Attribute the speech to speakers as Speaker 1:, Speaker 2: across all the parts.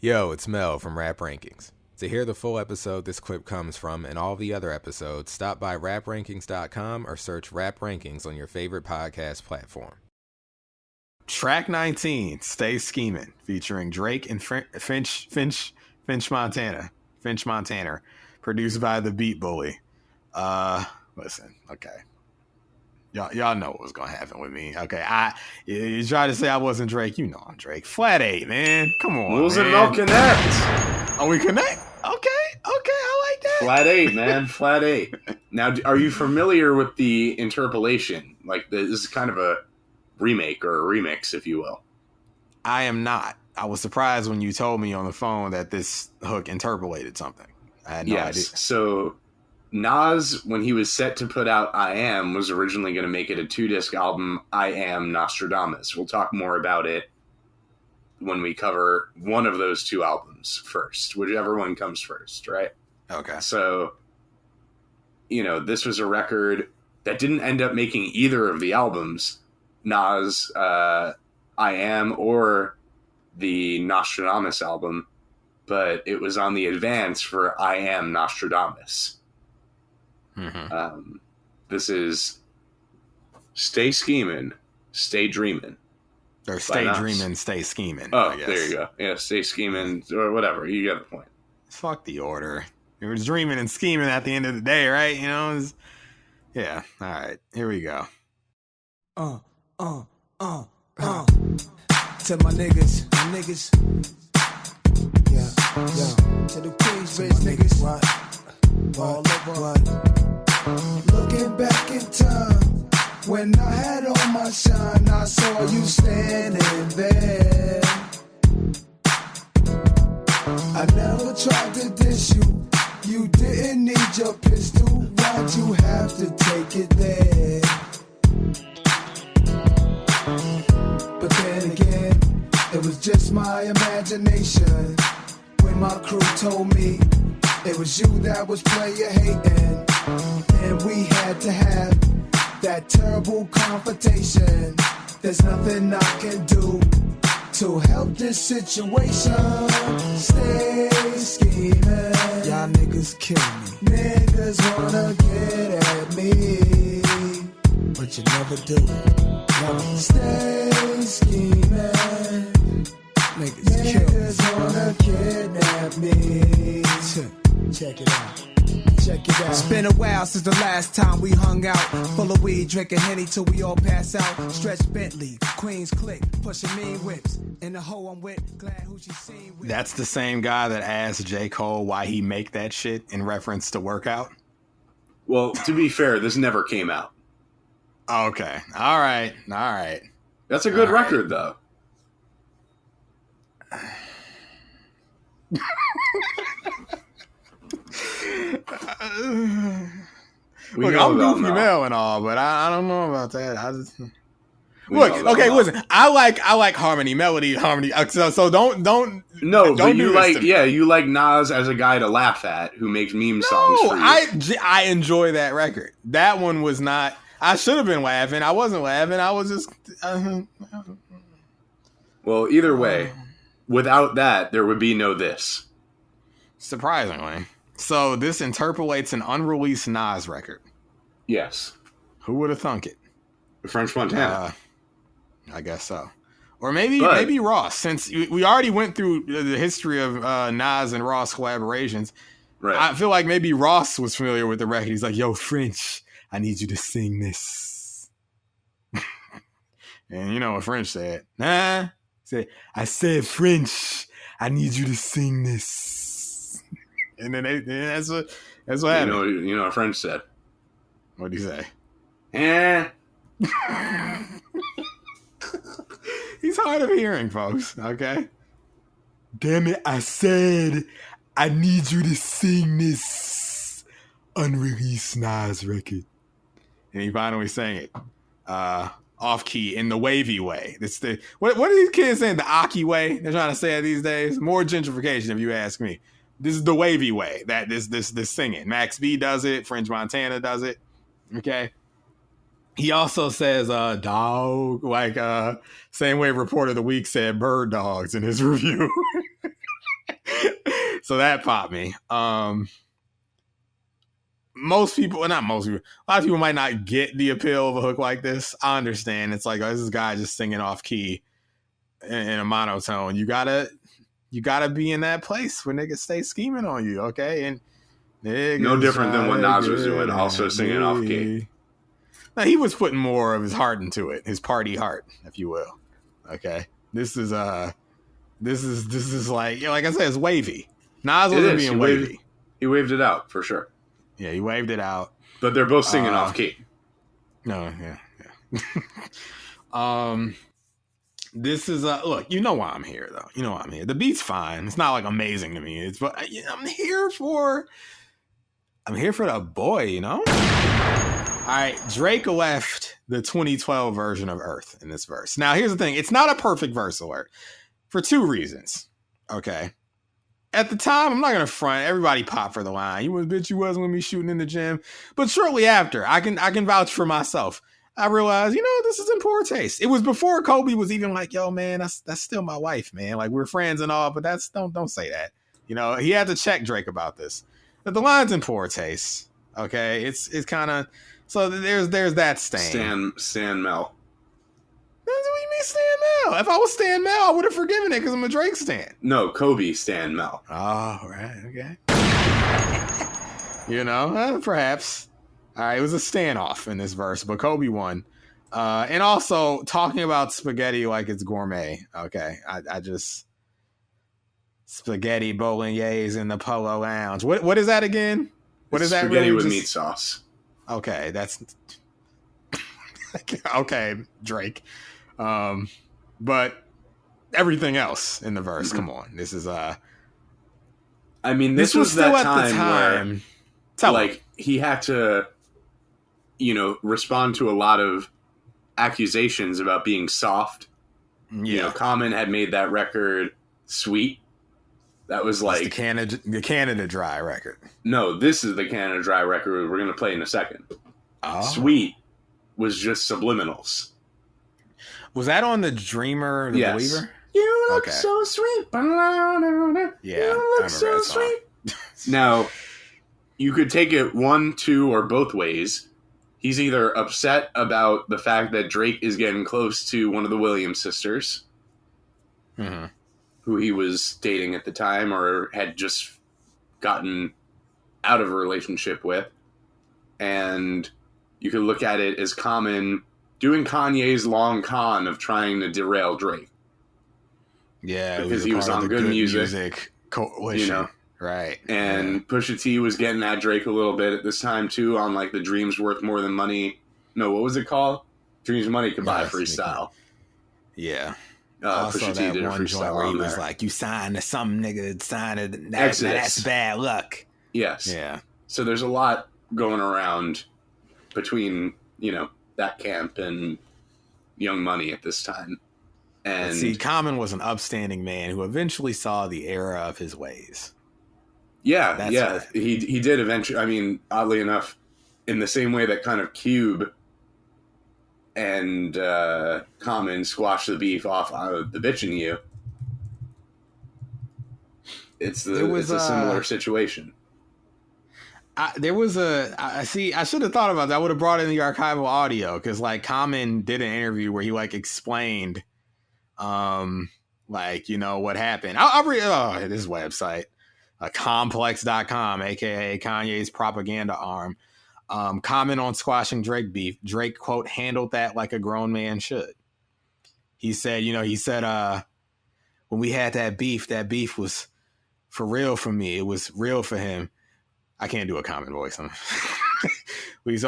Speaker 1: Yo, it's Mel from Rap Rankings. To hear the full episode this clip comes from and all the other episodes, stop by raprankings.com or search Rap Rankings on your favorite podcast platform. Track 19, Stay Schemin', featuring Drake and Finch Montana, produced by the Beat Bully. Listen, okay. Y'all know what was gonna happen with me. Okay, you try to say I wasn't Drake, you know I'm Drake. Flat 8, man. Come on,
Speaker 2: Moulz
Speaker 1: man.
Speaker 2: Mel connect.
Speaker 1: Oh, we connect? Okay, I like that.
Speaker 2: Flat 8, man. Flat 8. Now, are you familiar with the interpolation? Like, this is kind of a remake or a remix, if you will.
Speaker 1: I am not. I was surprised when you told me on the phone that this hook interpolated something. I had no idea.
Speaker 2: So Nas, when he was set to put out I Am, was originally going to make it a 2-disc album, I Am Nostradamus. We'll talk more about it when we cover one of those two albums first, whichever one comes first, right?
Speaker 1: Okay.
Speaker 2: So, this was a record that didn't end up making either of the albums, Nas, I Am, or the Nostradamus album, but it was on the advance for I Am Nostradamus.
Speaker 1: Mm-hmm.
Speaker 2: This is Stay Schemin', Stay Dreamin'.
Speaker 1: Or Stay Dreamin', Stay Schemin'.
Speaker 2: Oh, there you go. Yeah, Stay Schemin', or whatever. You get the point.
Speaker 1: Fuck the order. It was dreaming and scheming at the end of the day, right? Yeah. All right. Here we go.
Speaker 3: To my niggas. Yeah. To the Queensbridge niggas. What? All over. Looking back in time, when I had on my shine, I saw you standing there. I never tried to diss you. You didn't need your pistol. Why'd you have to take it there? But then again, it was just my imagination. When my crew told me it was you that was player hating, and we had to have that terrible confrontation. There's nothing I can do to help this situation. Stay scheming. Y'all niggas kill me. Niggas wanna get at me, but you never do. Never. Stay scheming. Niggas wanna kidnap me. Check it out. It's been a while since the last time we hung out. Full of weed, drinking Henny till we all pass out. Stretch Bentley, Queens click, pushing mean whips. And the hoe I'm with, glad who she seen with.
Speaker 1: That's the same guy that asked J. Cole why he make that shit in reference to Workout?
Speaker 2: Well, to be fair, this never came out.
Speaker 1: Okay. All right.
Speaker 2: That's a good record, though.
Speaker 1: Look, I'm Goofy Mel and all, but I don't know about that. Listen. I like harmony, melody, harmony. So don't.
Speaker 2: No, but you like Nas as a guy to laugh at who makes meme songs. For you.
Speaker 1: I enjoy that record. That one was not. I should have been laughing. I wasn't laughing. I was just.
Speaker 2: Well, either way, without that, there would be no this.
Speaker 1: Surprisingly. So this interpolates an unreleased Nas record.
Speaker 2: Yes.
Speaker 1: Who would have thunk it?
Speaker 2: French Montana.
Speaker 1: I guess so. Or maybe Ross, since we already went through the history of Nas and Ross collaborations.
Speaker 2: Right.
Speaker 1: I feel like maybe Ross was familiar with the record. He's like, yo, French, I need you to sing this. And you know what French said? I said, French, I need you to sing this. And then that's what happened.
Speaker 2: You know what French said?
Speaker 1: What'd he say? He's hard of hearing, folks. Okay. Damn it! I said I need you to sing this unreleased Nas record, and he finally sang it off key in the wavy way. It's the what are these kids saying? The Aki way? They're trying to say it these days. More gentrification, if you ask me. This is the wavy way that this singing. Max B does it. French Montana does it. Okay. He also says dog, like same way Reporter of the Week said bird dogs in his review. So that popped me. Most people, well, not most people, a lot of people might not get the appeal of a hook like this. I understand. It's like, oh, this is guy just singing off key in a monotone. You gotta be in that place where niggas stay scheming on you, okay? And
Speaker 2: no different than what Nas was doing, also singing off key.
Speaker 1: Now, he was putting more of his heart into it, his party heart, if you will. Okay, this is like I said, it's wavy. Nas wasn't being wavy.
Speaker 2: He waved it out for sure.
Speaker 1: Yeah, he waved it out.
Speaker 2: But they're both singing off key.
Speaker 1: No, yeah. This is look, you know why I'm here though. You know why I'm here. The beat's fine. It's not like amazing to me. But I'm here for the boy, you know? All right, Drake left the 2012 version of Earth in this verse. Now, here's the thing. It's not a perfect verse alert for two reasons. Okay. At the time, I'm not going to front. Everybody popped for the line. You was with me shooting in the gym. But shortly after, I can vouch for myself. I realized, this is in poor taste. It was before Kobe was even like, yo, man, that's still my wife, man. Like, we're friends and all, but don't say that. He had to check Drake about this. But the line's in poor taste. Okay. It's kind of, so there's that stain.
Speaker 2: Stan Mel.
Speaker 1: What do you mean Stan Mel? If I was Stan Mel, I would have forgiven it because I'm a Drake stan.
Speaker 2: No, Kobe Stan Mel.
Speaker 1: Oh, right. Okay. Perhaps. All right, it was a standoff in this verse, but Kobe won. And also talking about spaghetti like it's gourmet. Okay, I just spaghetti bolognese in the Polo Lounge. What is that again? What is that?
Speaker 2: Spaghetti with meat sauce.
Speaker 1: Okay, that's okay, Drake. But everything else in the verse, come on, this is
Speaker 2: I mean, this was that time where he had to, respond to a lot of accusations about being soft.
Speaker 1: Yeah.
Speaker 2: Common had made that record sweet. That was like
Speaker 1: the Canada Dry record.
Speaker 2: No, this is the Canada Dry record we're going to play in a second.
Speaker 1: Oh.
Speaker 2: Sweet was just subliminals.
Speaker 1: Was that on the Dreamer, the
Speaker 2: yes.
Speaker 1: Believer?
Speaker 2: You look so sweet.
Speaker 1: Yeah,
Speaker 2: you look so sweet. Now, you could take it one, two, or both ways. He's either upset about the fact that Drake is getting close to one of the Williams sisters, who he was dating at the time or had just gotten out of a relationship with. And you could look at it as Common doing Kanye's long con of trying to derail Drake.
Speaker 1: Yeah,
Speaker 2: because he was on Good Music
Speaker 1: coalition. Right.
Speaker 2: And Pusha T was getting at Drake a little bit at this time, too, on like the Dreams Worth More Than Money. No, what was it called? Dreams Money Could Buy freestyle.
Speaker 1: Yeah.
Speaker 2: Also,
Speaker 1: Pusha T did a freestyle where he was like, you signed to some nigga, signed to that's bad luck.
Speaker 2: Yes.
Speaker 1: Yeah.
Speaker 2: So there's a lot going around between, that camp and Young Money at this time. And
Speaker 1: see, Common was an upstanding man who eventually saw the error of his ways.
Speaker 2: Yeah, right. He did eventually. I mean, oddly enough, in the same way that kind of Cube and Common squashed the beef off the bitching you, it's a similar situation.
Speaker 1: I should have thought about that. I would have brought in the archival audio because Common did an interview where he explained what happened. I'll read this website. Complex.com, aka Kanye's propaganda arm. Comment on squashing Drake beef. Drake, quote, handled that like a grown man should. He said, when we had that beef was for real for me. It was real for him. I can't do a Common voice. So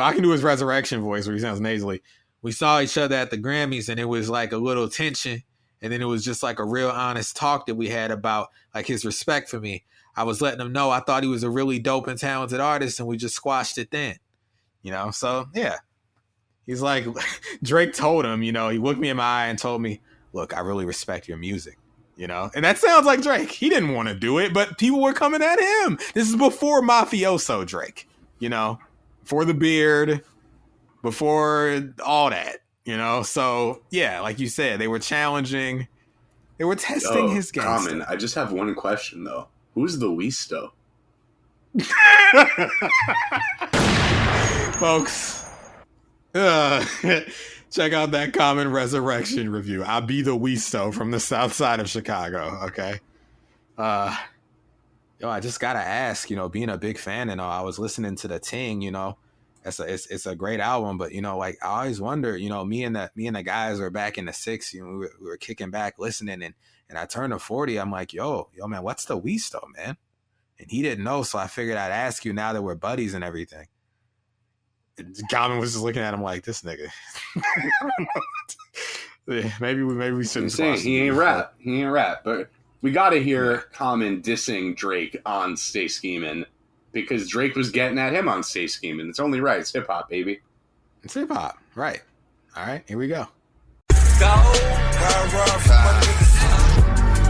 Speaker 1: I can do his Resurrection voice where he sounds nasally. We saw each other at the Grammys and it was like a little tension. And then it was just like a real honest talk that we had about his respect for me. I was letting him know I thought he was a really dope and talented artist, and we just squashed it then. So yeah. He's like, Drake told him, he looked me in my eye and told me, look, I really respect your music, and that sounds like Drake. He didn't want to do it, but people were coming at him. This is before Mafioso Drake, before the beard, before all that, So yeah, like you said, they were challenging, they were testing his game.
Speaker 2: Common. I just have one question though. Who's the Wisto?
Speaker 1: Folks, check out that Common Resurrection review. I'll be the Wisto from the south side of Chicago, okay? I just gotta ask, being a big fan and all, I was listening to the Ting, it's a great album, but like I always wonder, me and the guys were back in the six, we were kicking back listening, and I turned to 40. I'm like, yo man, what's the Wisto, man? And he didn't know, so I figured I'd ask you now that we're buddies and everything. Common was just looking at him like, this nigga. maybe we shouldn't.
Speaker 2: He ain't rap, but we got to hear Common dissing Drake on Stay Schemin', because Drake was getting at him on Stay Schemin'. It's only right. It's hip hop, baby.
Speaker 1: It's hip hop, right? All right, here we go.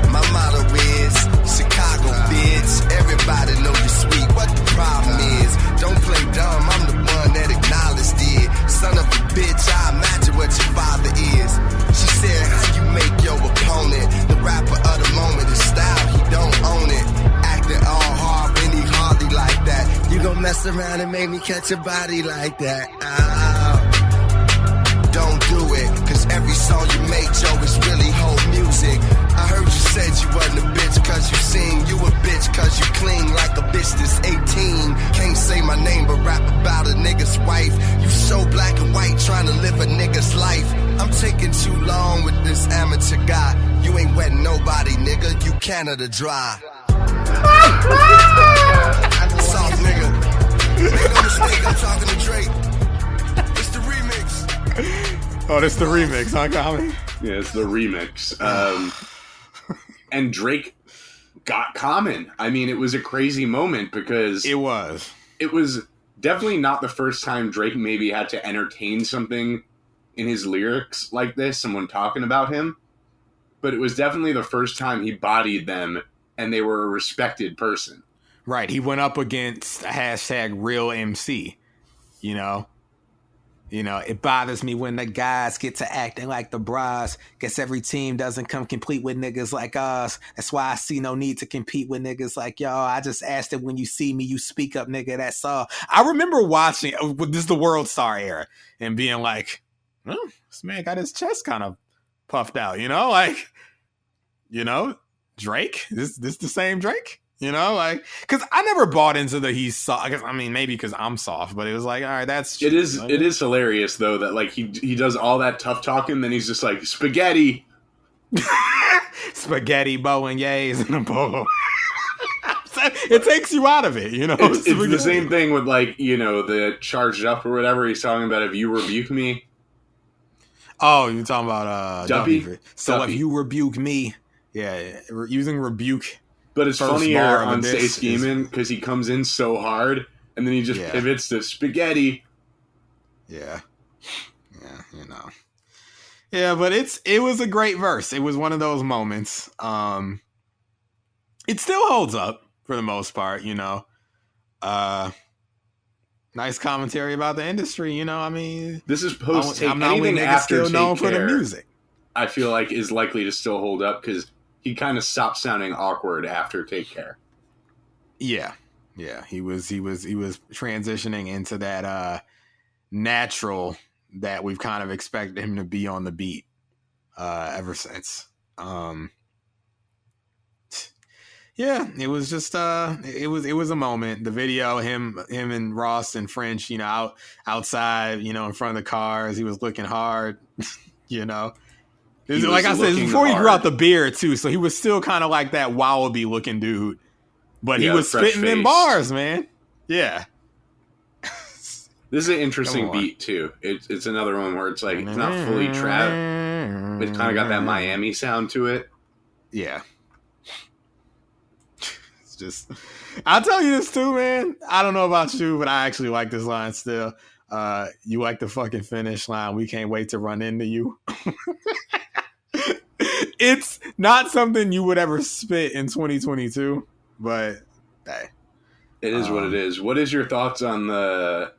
Speaker 4: My motto is Chicago, bitch. Everybody know you sweet. What the problem is? Don't play dumb. I'm the one that acknowledged it. Son of a bitch, I imagine what your father is. She said, how you make your opponent the rapper of the moment? His style, he don't own it. Acting all hard when he hardly like that. You gon' mess around and make me catch a body like that. Don't do it, cause every song you make, Joe, is really whole music. I heard you said you wasn't a bitch cause you sing. You a bitch cause you cling like a bitch that's 18. Can't say my name but rap about a nigga's wife. You so black and white trying to live a nigga's life. I'm taking too long with this amateur guy. You ain't wetting nobody, nigga, you Canada dry. Soft nigga. Make no mistake, I'm talking to Drake. It's the remix.
Speaker 1: Oh, that's the remix, huh, Common?
Speaker 2: Yeah, it's the remix. And Drake got Common. I mean, it was a crazy moment because... It was definitely not the first time Drake maybe had to entertain something in his lyrics like this, someone talking about him. But it was definitely the first time he bodied them and they were a respected person.
Speaker 1: Right. He went up against a #real MC, it bothers me when the guys get to acting like the bras. Guess every team doesn't come complete with niggas like us. That's why I see no need to compete with niggas like y'all. I just asked it when you see me, you speak up, nigga, that's all. I remember watching, this is the World Star era, and being like, this man got his chest kind of puffed out, Drake? This the same Drake? Because I never bought into the he's soft. I mean, maybe because I'm soft, but it was like, all right, that's true.
Speaker 2: It is hilarious though that like he does all that tough talking, then he's just like spaghetti,
Speaker 1: bow and yays and a polo. It takes you out of it,
Speaker 2: It's the same thing with like the charged up or whatever. He's talking about if you rebuke me.
Speaker 1: Oh, you're talking about
Speaker 2: Duppy.
Speaker 1: So if you rebuke me, using rebuke.
Speaker 2: But it's funnier on Stay Schemin' because he comes in so hard and then he just pivots to spaghetti.
Speaker 1: Yeah. Yeah, Yeah, but it was a great verse. It was one of those moments. It still holds up for the most part, Nice commentary about the industry, I mean.
Speaker 2: This is post take. Anything after still known for the music, I feel like is likely to still hold up because he kind of stopped sounding awkward after Take Care.
Speaker 1: Yeah. He was transitioning into that natural that we've kind of expected him to be on the beat ever since. It was just it was a moment. The video, him and Ross and French, outside, in front of the cars, he was looking hard, Like I said, before he grew out the beard too, so he was still kind of like that wallaby looking dude, but he was spitting in bars, man. Yeah.
Speaker 2: This is an interesting beat too. It's another one where it's like it's not fully trap, but it's kind of got that Miami sound to it.
Speaker 1: Yeah. It's just, I'll tell you this too, man. I don't know about you, but I actually like this line still. You like the fucking finish line. We can't wait to run into you. It's not something you would ever spit in 2022, but hey.
Speaker 2: It is what it is. What is your thoughts on the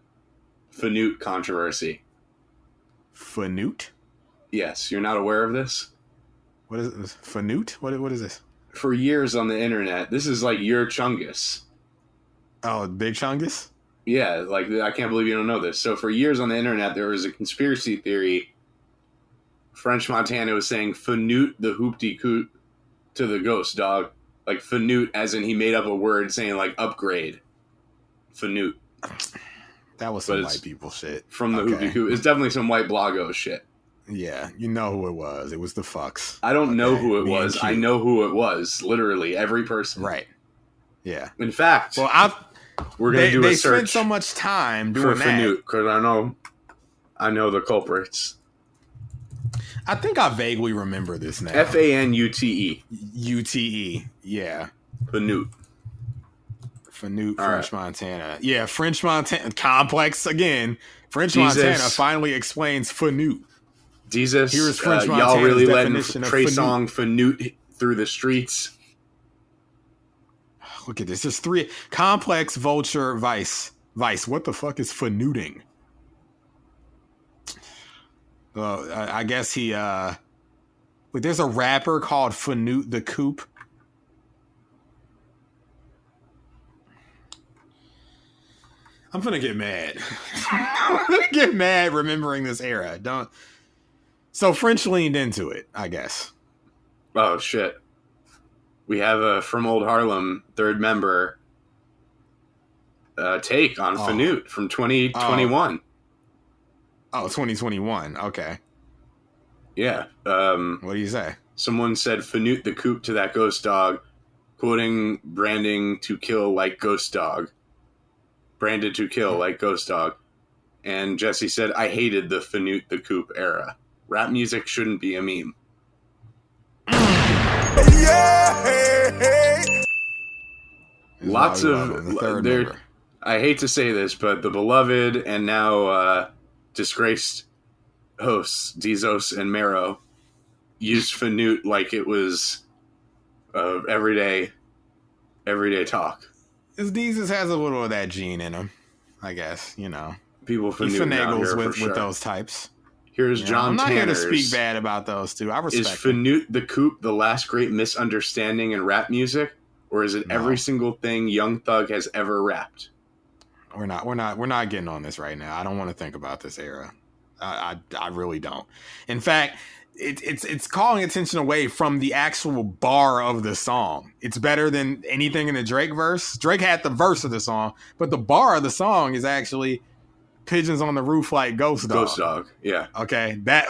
Speaker 2: fanute controversy?
Speaker 1: Fanute?
Speaker 2: Yes, you're not aware of this?
Speaker 1: What is this? Fanute? What is this?
Speaker 2: for years on the internet, this is like your Chungus.
Speaker 1: Oh, Big Chungus?
Speaker 2: Yeah, like, I can't believe you don't know this. So for years on the internet, there was a conspiracy theory. French Montana was saying fanute the hoopty-coot to the ghost dog. Like, fanute, as in he made up a word saying, like, upgrade. Fanute.
Speaker 1: That was some white people shit.
Speaker 2: From the hoopty-coot. It's definitely some white bloggo shit.
Speaker 1: Yeah, you know who it was. It was the fucks.
Speaker 2: I don't know who it was. I know who it was. Literally, every person.
Speaker 1: Right. Yeah.
Speaker 2: In fact, we're going to do a search.
Speaker 1: They spent so much time doing that.
Speaker 2: Fanute, because I know the culprits.
Speaker 1: I think I vaguely remember this now.
Speaker 2: Fanute.
Speaker 1: UTE. Yeah.
Speaker 2: Fanute.
Speaker 1: Fanute, French Montana. Yeah, French Montana. Complex again. French Montana finally explains fanute.
Speaker 2: Jesus,
Speaker 1: here is French
Speaker 2: y'all really letting Trey
Speaker 1: fanute.
Speaker 2: Song fanute through the streets.
Speaker 1: Look at this. There's 3. Complex, Vulture, Vice. What the fuck is fanuting? Well, I guess he... Wait, there's a rapper called Fanute the Coop. I'm gonna get mad. I'm gonna get mad remembering this era. So French leaned into it, I guess.
Speaker 2: Oh, shit. We have a From Old Harlem third member take on Fanute from 2021.
Speaker 1: Oh, 2021. Okay.
Speaker 2: Yeah.
Speaker 1: What do you say?
Speaker 2: Someone said Fanute the Coop to that ghost dog, quoting branding to kill like ghost dog. Branded to kill like ghost dog. And Jesse said, I hated the Fanute the Coop era. Rap music shouldn't be a meme. Lots of I hate to say this, but the beloved and now disgraced hosts Dizos and Mero used Fanute like it was everyday talk.
Speaker 1: Deezus has a little of that gene in him, I guess. You know,
Speaker 2: people
Speaker 1: he finagles with those types.
Speaker 2: Here's John.
Speaker 1: I'm not
Speaker 2: Tanner's.
Speaker 1: here to speak bad about those two. I respect.
Speaker 2: Is Fanute the Coop the last great misunderstanding in rap music, or is it every single thing Young Thug has ever rapped?
Speaker 1: We're not getting on this right now. I don't want to think about this era. I really don't. In fact, it's calling attention away from the actual bar of the song. It's better than anything in the Drake verse. Drake had the verse of the song, but the bar of the song is actually pigeons on the roof like ghost dog.
Speaker 2: Ghost dog, yeah.
Speaker 1: Okay, that.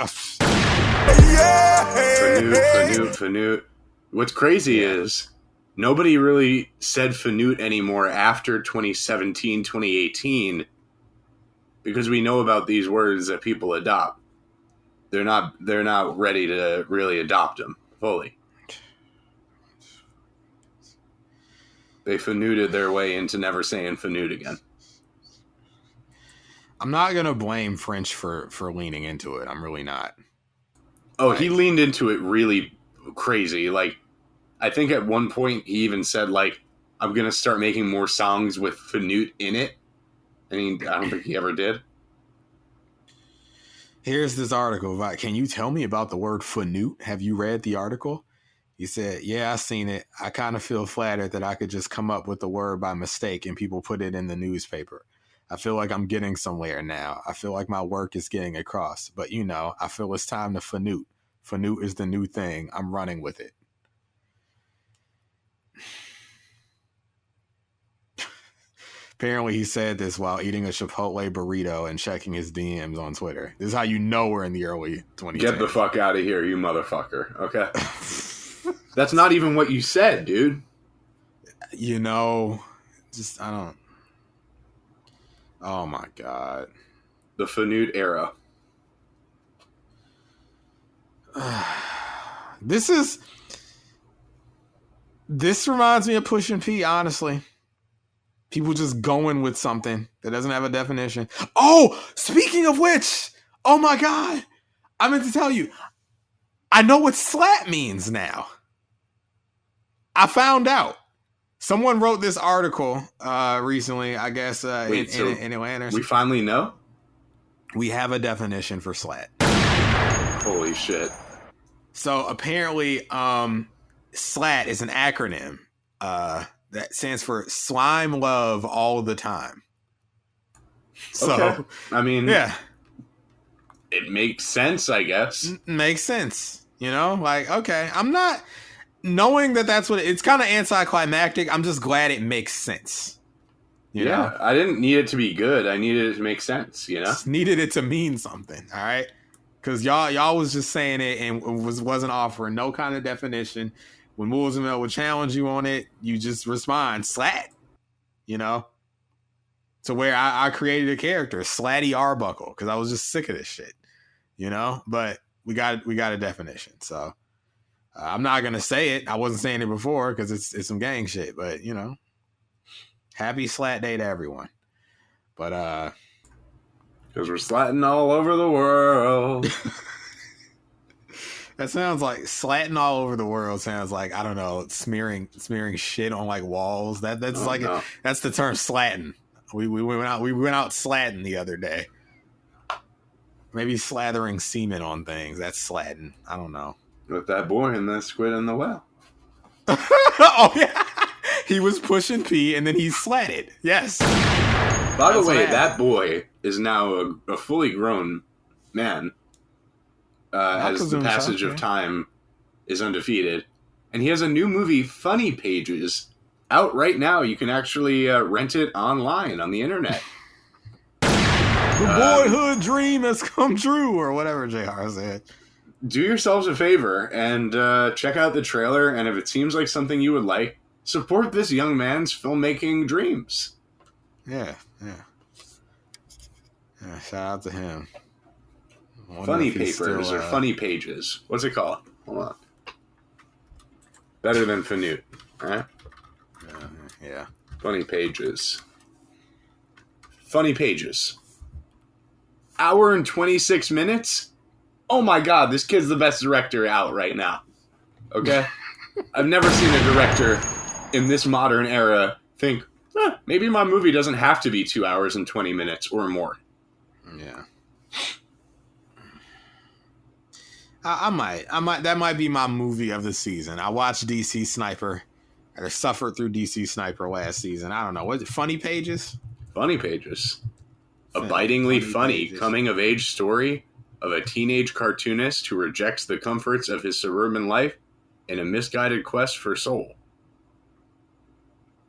Speaker 2: Fanute. What's crazy is nobody really said Fanute anymore after 2017, 2018, because we know about these words that people adopt. They're not ready to really adopt them fully. They fanuted their way into never saying Fanute again.
Speaker 1: I'm not gonna blame French for leaning into it. I'm really not.
Speaker 2: Oh, he leaned into it really crazy. Like, I think at one point he even said, like, I'm gonna start making more songs with Fanute in it. I mean, I don't think he ever did.
Speaker 1: Here's this article. Can you tell me about the word fanute? Have you read the article? He said, yeah, I seen it. I kind of feel flattered that I could just come up with the word by mistake and people put it in the newspaper. I feel like I'm getting somewhere now. I feel like my work is getting across. But, you know, I feel it's time to fanute. Fanute is the new thing. I'm running with it. Apparently he said this while eating a Chipotle burrito and checking his DMs on Twitter. This is how you know we're in the early 2010s.
Speaker 2: Get the fuck out of here, you motherfucker. Okay? That's not even what you said, dude.
Speaker 1: You know, just, I don't. Oh my God.
Speaker 2: The Fanute era.
Speaker 1: This reminds me of Pushin' P, honestly. People just going with something that doesn't have a definition. Oh, speaking of which, oh my God. I meant to tell you, I know what slat means now. I found out. Someone wrote this article recently, I guess, in Atlanta.
Speaker 2: We finally know?
Speaker 1: We have a definition for slat.
Speaker 2: Holy shit.
Speaker 1: So apparently, SLAT is an acronym that stands for Slime Love All the Time. So,
Speaker 2: okay. I mean,
Speaker 1: yeah,
Speaker 2: it makes sense, I guess.
Speaker 1: Makes sense. You know, like, okay, I'm not knowing that that's what it's kind of anticlimactic. I'm just glad it makes sense. You know?
Speaker 2: I didn't need it to be good. I needed it to make sense, you know?
Speaker 1: Just needed it to mean something. All right. Because y'all was just saying it and wasn't offering no kind of definition. When Moulz Mel would challenge you on it, you just respond, slat. You know? To where I created a character, Slatty Arbuckle, because I was just sick of this shit. You know? But we got a definition. So I'm not gonna say it. I wasn't saying it before because it's some gang shit, but you know. Happy Slat Day to everyone. But
Speaker 2: because we're slatting all over the world.
Speaker 1: That sounds like slatting all over the world. Sounds like, I don't know, smearing shit on like walls. That's that's the term slatting. We went out slatting the other day. Maybe slathering semen on things. That's slatting. I don't know.
Speaker 2: With that boy and that squid in the well.
Speaker 1: Oh yeah, he was pushing pee and then he slatted. Yes.
Speaker 2: By the way, that boy is now a fully grown man. As the passage of time is undefeated. And he has a new movie, Funny Pages, out right now. You can actually rent it online on the internet.
Speaker 1: The boyhood dream has come true, or whatever JR said.
Speaker 2: Do yourselves a favor and check out the trailer, and if it seems like something you would like, support this young man's filmmaking dreams.
Speaker 1: Yeah. Shout out to him.
Speaker 2: Funny Papers or Funny Pages. What's it called? Hold on. Better than fanute, right?
Speaker 1: Yeah.
Speaker 2: Funny Pages. Funny Pages. Hour and 26 minutes? Oh my god, this kid's the best director out right now. Okay? I've never seen a director in this modern era think, maybe my movie doesn't have to be 2 hours and 20 minutes or more.
Speaker 1: Yeah. I might. That might be my movie of the season. I watched DC Sniper. I suffered through DC Sniper last season. I don't know. Was it Funny Pages?
Speaker 2: Funny Pages. A bitingly funny coming-of-age story of a teenage cartoonist who rejects the comforts of his suburban life in a misguided quest for soul.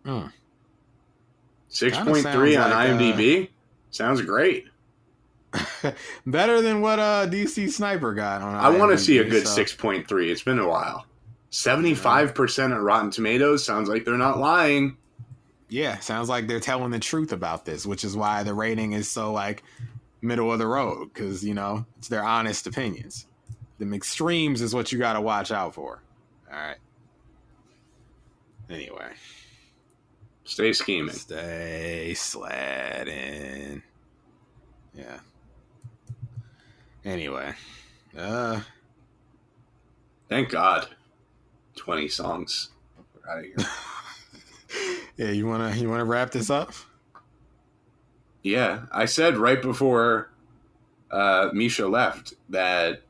Speaker 2: 6.3 on IMDb. Sounds great.
Speaker 1: Better than what DC Sniper got on IMDb.
Speaker 2: I want to see a good 6.3. It's been a while. 75% at Rotten Tomatoes. Sounds like they're not lying.
Speaker 1: Yeah, sounds like they're telling the truth about this, which is why the rating is so like middle of the road, because you know it's their honest opinions. The extremes is what you got to watch out for. All right. Anyway,
Speaker 2: stay scheming.
Speaker 1: Stay slatting. Yeah. Anyway,
Speaker 2: thank God. 20 songs. We're out of here.
Speaker 1: Yeah, you wanna wrap this up?
Speaker 2: Yeah, I said right before Misha left that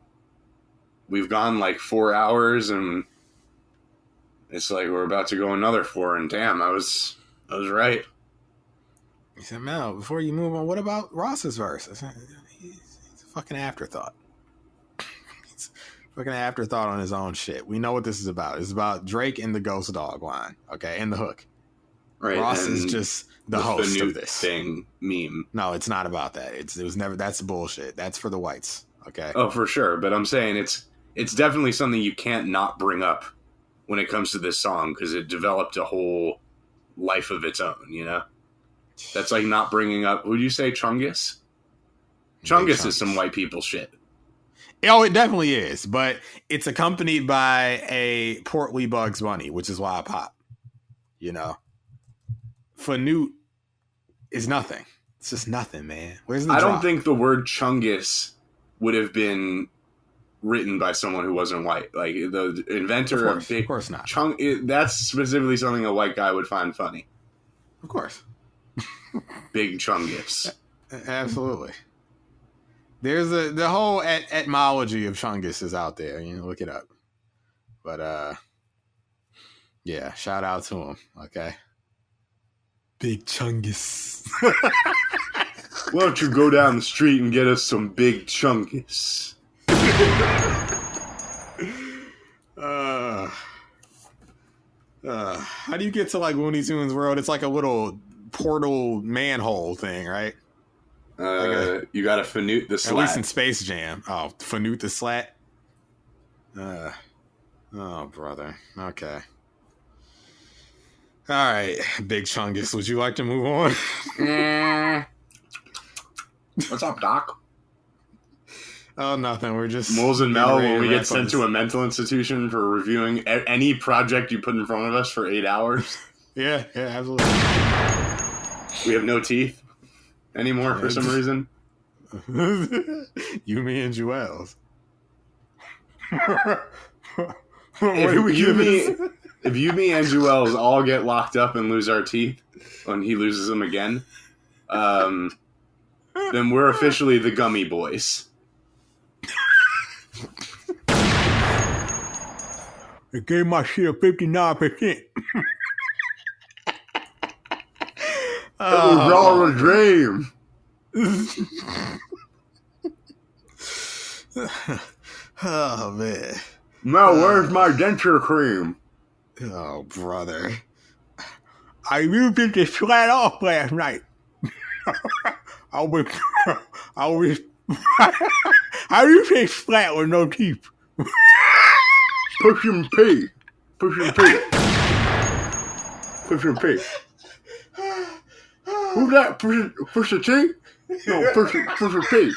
Speaker 2: we've gone like 4 hours, and it's like we're about to go another 4. And damn, I was right.
Speaker 1: He said, "Mel, before you move on, what about Ross's verse?" I said, he's a fucking afterthought. He's a fucking afterthought on his own shit. We know what this is about. It's about Drake and the Ghost Dog line, okay, and the hook. Right, Ross is just the host of this
Speaker 2: thing meme.
Speaker 1: No, it's not about that. It was never. That's bullshit. That's for the whites. Okay.
Speaker 2: Oh, for sure. But I'm saying it's definitely something you can't not bring up when it comes to this song, because it developed a whole life of its own. You know, that's like not bringing up. Would you say Chungus? Chungus is some white people shit.
Speaker 1: Oh, it definitely is. But it's accompanied by a portly Bugs Bunny, which is why I pop. You know. Fanute is nothing. It's just nothing, man. Where's the
Speaker 2: I
Speaker 1: drop?
Speaker 2: don't think the word Chungus would have been written by someone who wasn't white. Like the inventor
Speaker 1: of course not.
Speaker 2: That's specifically something a white guy would find funny.
Speaker 1: Of course.
Speaker 2: Big Chungus.
Speaker 1: Absolutely. There's the whole etymology of Chungus is out there. You know, look it up. But Yeah, shout out to him. Okay. Big Chungus.
Speaker 2: Why don't you go down the street and get us some Big Chungus?
Speaker 1: How do you get to like Looney Tunes World? It's like a little portal manhole thing, right?
Speaker 2: You gotta fanute the slat.
Speaker 1: At least in Space Jam. Oh, fanute the slat? Oh, brother. Okay. All right, Big Chungus, would you like to move on?
Speaker 2: What's up, Doc?
Speaker 1: Oh, nothing. We're just...
Speaker 2: Moulz and Mel, when we get sent to a mental institution for reviewing any project you put in front of us for 8 hours.
Speaker 1: Yeah, absolutely.
Speaker 2: We have no teeth anymore for some reason.
Speaker 1: You, me, and Joel's.
Speaker 2: If you, me, and Joel's all get locked up and lose our teeth when he loses them again, then we're officially the Gummy Boys.
Speaker 1: I gave my shit 59%.
Speaker 2: It was all a dream.
Speaker 1: Oh, man.
Speaker 2: Mel, where's my denture cream?
Speaker 1: Oh, brother. I used it to slat off last night. I was how do you say slat with no teeth?
Speaker 2: Push and pee. Push and pee. Push and pee. Who's that? Push the T? No, push and pee.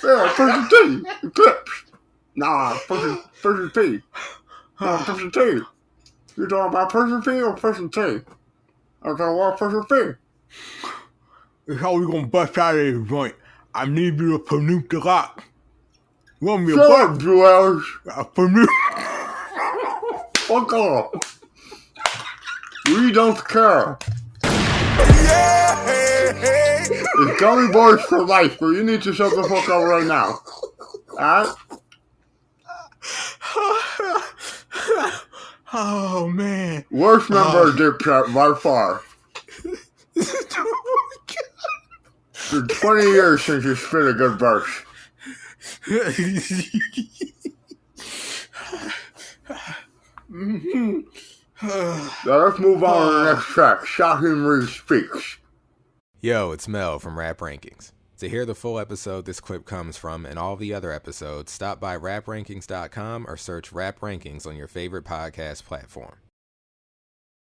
Speaker 2: Yeah, push the T. Eclipse. Nah, push and pee. Nah, push the T. You talking about push and pee or push and T? I'm talking about push and pee.
Speaker 1: That's how we gonna bust out of this joint. I need you to fanute the lock. You want me to
Speaker 2: shut up, Joel.
Speaker 1: Fanute.
Speaker 2: Fuck off. We don't care. It's Gummy Boys for life, but you need to shut the fuck up right now. Alright?
Speaker 1: Oh, man.
Speaker 2: Worst member of Dip Trap by far. It's been 20 years since you spit a good verse. Now let's move on to the next track. Shocking Reed Speaks.
Speaker 1: Yo, it's Mel from Rap Rankings. To hear the full episode this clip comes from and all the other episodes, stop by raprankings.com or search Rap Rankings on your favorite podcast platform.